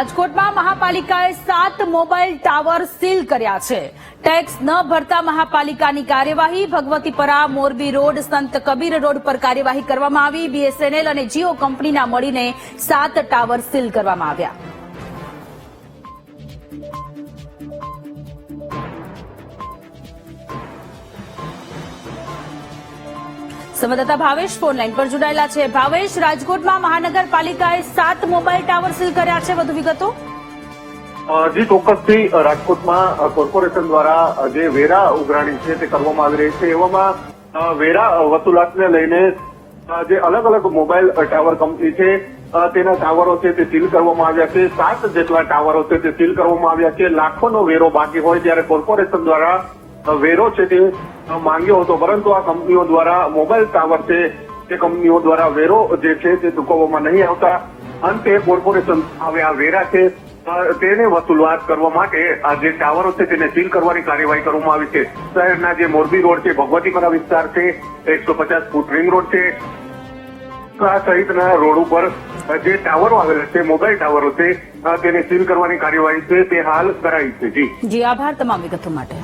રાજકોટમાં મહાપાલિકાએ 7 mobile tower seal કર્યા છે। ટેક્સ ન ભરતા મહાપાલિકાની કાર્યવાહી। ભગવતીપરા, મોરબી રોડ, સંત કબીર રોડ પર કાર્યવાહી કરવામાં આવી। બીએસએનએલ અને જીઓ કંપનીના મળીને 7 ટાવર સીલ કરવામાં આવ્યા। સંવાદદાતા ભાવેશ ફોન લાઈન પર જોડાયેલા છે। ભાવેશ, રાજકોટમાં મહાનગરપાલિકાએ 7 મોબાઈલ ટાવર સીલ કર્યા છે, વધુ વિગતો? જી ચોક્કસથી રાજકોટમાં કોર્પોરેશન દ્વારા જે વેરા ઉઘરાણી છે તે કરવામાં આવી રહી છે। એવામાં વેરા વસૂલાતને લઈને જે અલગ અલગ મોબાઈલ ટાવર કંપની છે તેના ટાવરો છે તે સીલ કરવામાં આવ્યા છે। 7 જેટલા ટાવરો છે તે સીલ કરવામાં આવ્યા છે। લાખોનો વેરો બાકી હોય ત્યારે કોર્પોરેશન દ્વારા વેરો છે તે માંગ્યો હતો, પરંતુ આ કંપનીઓ દ્વારા મોબાઈલ ટાવર છે તે કંપનીઓ દ્વારા વેરો જે છે તે ચૂકવવામાં નહીં આવતા અંતે કોર્પોરેશન હવે આ વેરા છે તેને વસૂલવાત કરવા માટે આ જે ટાવરો છે તેને સીલ કરવાની કાર્યવાહી કરવામાં આવી છે। શહેરના જે મોરબી રોડ છે, ભગવતીપરા વિસ્તાર છે, 150 ફૂટ રિંગ રોડ છે, આ સહિતના રોડ ઉપર જે ટાવરો આવેલા છે, મોબાઈલ ટાવરો છે તેને સીલ કરવાની કાર્યવાહી છે તે હાલ કરાઈ છે। જી આભાર તમામ વિગતો માટે।